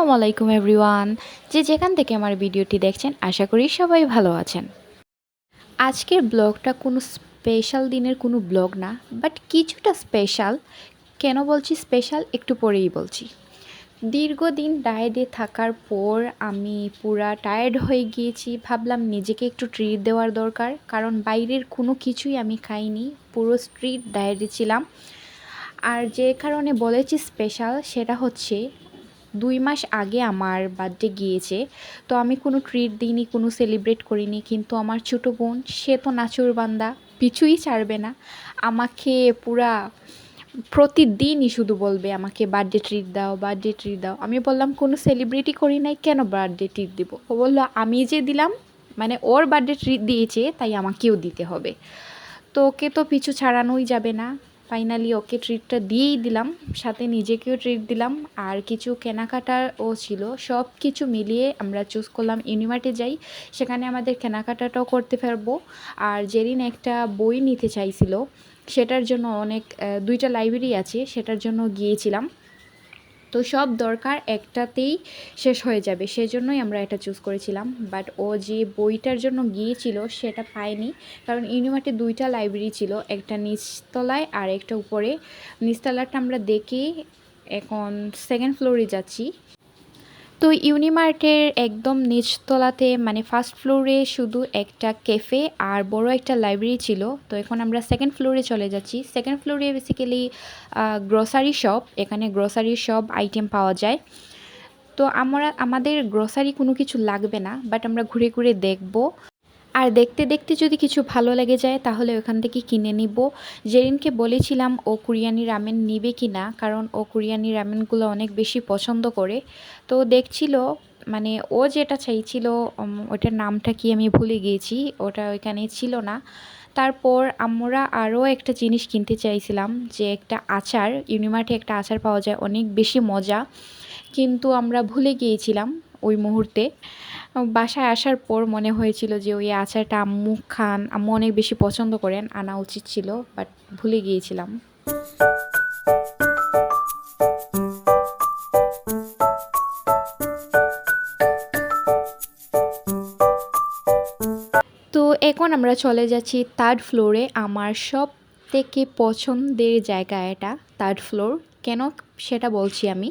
আসসালামু আলাইকুম এভরিওয়ান। যে যেখান থেকে আমার ভিডিওটি দেখছেন আশা করি সবাই ভালো আছেন। আজকের ব্লগটা কোনো স্পেশাল দিনের কোনো ব্লগ না, বাট কিছুটা স্পেশাল। কেন বলছি স্পেশাল একটু পরেই বলছি। দীর্ঘদিন ডায়েটে থাকার পর আমি পুরা টায়ার্ড হয়ে গিয়েছি, ভাবলাম নিজেকে একটু ট্রিট দেওয়ার দরকার, কারণ বাইরের কোনো কিছুই আমি খাইনি, পুরো স্ট্রিট ডায়েটে ছিলাম। আর যে কারণে বলেছি স্পেশাল সেটা হচ্ছে 2 মাস আগে আমার বার্থডে গিয়েছে, তো আমি কোনো ট্রিট দিইনি, কোনো সেলিব্রেট করিনি। কিন্তু আমার ছোটো বোন, সে তো নাছোড়বান্দা, পিছুই ছাড়বে না। আমাকে পুরা প্রতিদিনই শুধু বলবে আমাকে বার্থডে ট্রিট দাও, বার্থডে ট্রিট দাও। আমি বললাম কোনো সেলিব্রেটই করি নাই, কেন বার্থডে ট্রিট দিব? ও বললো আমি যে দিলাম, মানে ওর বার্থডে ট্রিট দিয়েছে তাই আমাকেও দিতে হবে। তো ওকে তো পিছু ছাড়ানোই যাবে না। ফাইনালি ওকে ট্রিটটা দিয়েই দিলাম, সাথে নিজেকেও ট্রিট দিলাম। আর কিছু কেনাকাটাও ছিল, সব কিছু মিলিয়ে আমরা চুজ করলাম ইউনিমার্টে যাই, সেখানে আমাদের কেনাকাটাটাও করতে পারবো। আর যেদিন একটা বই নিতে চাইছিল, সেটার জন্য অনেক 2টা লাইব্রেরি আছে, সেটার জন্য গিয়েছিলাম। তো সব দরকার একটাতেই শেষ হয়ে যাবে, সেজন্যই আমরা এটা চুজ করেছিলাম। বাট ও যে বইটার জন্য গিয়েছিল সেটা পায়নি, কারণ ইউনিমার্টে 2টা লাইব্রেরি ছিল, একটা নিচতলায় আর একটা উপরে। নিচতলাটা আমরা দেখে এখন সেকেন্ড ফ্লোরে যাচ্ছি। তো ইউনিমার্টের একদম নিচতলাতে, মানে ফার্স্ট ফ্লোরে শুধু একটা ক্যাফে আর বড় একটা লাইব্রেরি ছিল। তো এখন আমরা সেকেন্ড ফ্লোরে চলে যাচ্ছি। সেকেন্ড ফ্লোরে বেসিক্যালি গ্রোসারি শপ, এখানে গ্রোসারি সব আইটেম পাওয়া যায়। তো আমাদের গ্রোসারি কোনো কিছু লাগবে না, বাট আমরা ঘুরে ঘুরে দেখব। আর দেখতে দেখতে যদি কিছু ভালো লেগে যায় তাহলে ওখান থেকে কিনে নিব। জেরিনকে বলেছিলাম ও কোরিয়ানি রামেন নিবে কি না, কারণ ও কোরিয়ানি রামেনগুলো অনেক বেশি পছন্দ করে। তো দেখছিল, মানে ও যেটা চাইছিল, ওটার নামটা কি আমি ভুলে গিয়েছি, ওটা ওইখানে ছিল না। তারপর আমরা আরও একটা জিনিস কিনতে চাইছিলাম, যে একটা আচার, ইউনিমার্টে একটা আচার পাওয়া যায় অনেক বেশি মজা, কিন্তু আমরা ভুলে গিয়েছিলাম ওই মুহূর্তে। বাসায় আসার পর মনে হয়েছিল যে ওই আচারটা আম্মু অনেক বেশি পছন্দ করেন, আনা উচিত ছিল, বাট ভুলে গিয়েছিলাম। তো এখন আমরা চলে যাচ্ছি থার্ড ফ্লোরে। আমার সব থেকে পছন্দের জায়গা এটা, থার্ড ফ্লোর। কেন সেটা বলছি আমি,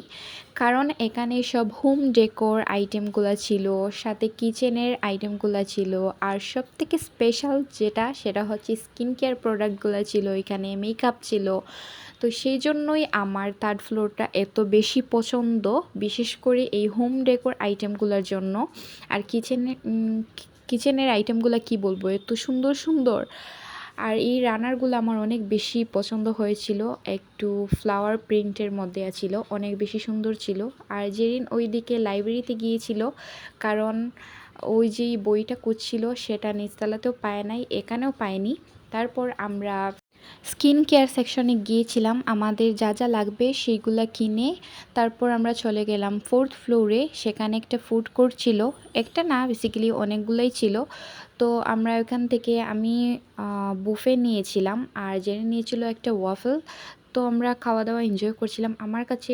কারণ এখানে সব হোম ডেকোর আইটেমগুলো ছিল, সাথে কিচেনের আইটেমগুলো ছিল। আর সব থেকে স্পেশাল যেটা, সেটা হচ্ছে স্কিন কেয়ার প্রোডাক্টগুলো ছিল, এখানে মেকআপ ছিল। তো সেই জন্যই আমার থার্ড ফ্লোরটা এত বেশি পছন্দ, বিশেষ করে এই হোম ডেকোর আইটেমগুলোর জন্য। আর কিচেনের আইটেমগুলো কি বলবো, এত সুন্দর সুন্দর। আর এই রানারগুলো আমার অনেক বেশি পছন্দ হয়েছিল, একটু ফ্লাওয়ার প্রিন্টের মধ্যে ছিল, অনেক বেশি সুন্দর ছিল। আর যেদিন ওইদিকে লাইব্রেরিতে গিয়েছিল, কারণ ওই যে বইটা খুঁজছিল সেটা নিচতলাতেও পায় নাই, এখানেও পায়নি। তারপর আমরা স্কিন কেয়ার সেকশনে গিয়েছিলাম, আমাদের যা যা লাগবে সেইগুলো কিনে তারপর আমরা চলে গেলাম ফোর্থ ফ্লোরে। সেখানে একটা ফুড কোর্ট ছিল, একটা না বেসিক্যালি অনেকগুলোই ছিল। তো আমরা ওখান থেকে আমি বুফে নিয়েছিলাম, আর জেনে নিয়েছিল একটা ওয়াফেল। তো আমরা খাওয়া দাওয়া এনজয় করছিলাম। আমার কাছে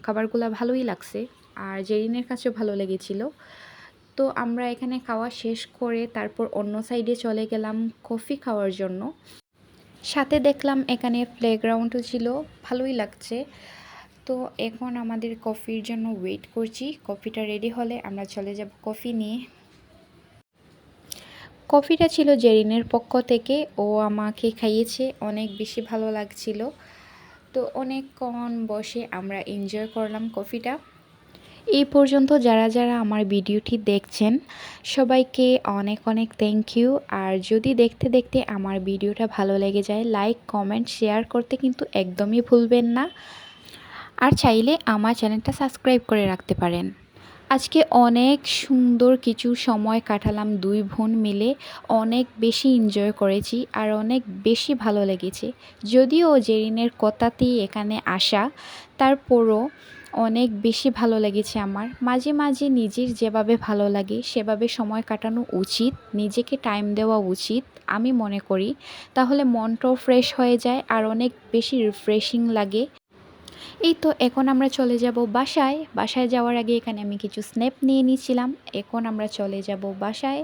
খাবারগুলো ভালোই লাগছে, আর জেরিনের কাছেও ভালো লেগেছিল। তো আমরা এখানে খাওয়া শেষ করে তারপর অন্য সাইডে চলে গেলাম কফি খাওয়ার জন্য। সাথে দেখলাম এখানে প্লেগ্রাউন্ডও ছিল, ভালোই লাগছে। তো এখন আমাদের কফির জন্য ওয়েট করছি, কফিটা রেডি হলে আমরা চলে যাব কফি নিয়ে। কফিটা ছিল জেরিনের পক্ষ থেকে, ও আমাকে খাইয়েছে, অনেক বেশি ভালো লাগছিল। তো অনেকক্ষণ বসে আমরা এনজয় করলাম কফিটা। এই পর্যন্ত যারা যারা আমার ভিডিওটি দেখছেন সবাইকে অনেক অনেক থ্যাংক ইউ। আর যদি দেখতে দেখতে আমার ভিডিওটা ভালো লেগে যায়, লাইক কমেন্ট শেয়ার করতে কিন্তু একদমই ভুলবেন না। আর চাইলে আমার চ্যানেলটা সাবস্ক্রাইব করে রাখতে পারেন। আজকে অনেক সুন্দর কিছু সময় কাটালাম দুই বোন মিলে, অনেক বেশি এনজয় করেছি আর অনেক বেশি ভালো লেগেছে। যদিও জেরিনের কথাতেই এখানে আসা, তারপরও অনেক বেশি ভালো লেগেছে আমার। মাঝে মাঝে নিজের যেভাবে ভালো লাগে সেভাবে সময় কাটানো উচিত, নিজেকে টাইম দেওয়া উচিত আমি মনে করি, তাহলে মনটাও ফ্রেশ হয়ে যায় আর অনেক বেশি রিফ্রেশিং লাগে। এই তো এখন আমরা চলে যাব বাসায়। বাসায় যাওয়ার আগে এখানে আমি কিছু স্ন্যাপ নিয়ে নিয়েছিলাম। এখন আমরা চলে যাব বাসায়।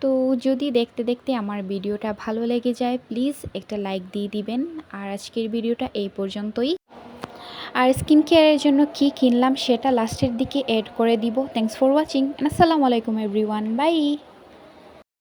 তো যদি দেখতে দেখতে আমার ভিডিওটা ভালো লেগে যায় প্লিজ একটা লাইক দিয়ে দিবেন। আর আজকের ভিডিওটা এই পর্যন্তই। আর স্কিন কেয়ারের জন্য কি কিনলাম সেটা লাস্টের দিকে অ্যাড করে দিব। Thanks for watching. আসসালামু আলাইকুম এভরিওয়ান, বাই।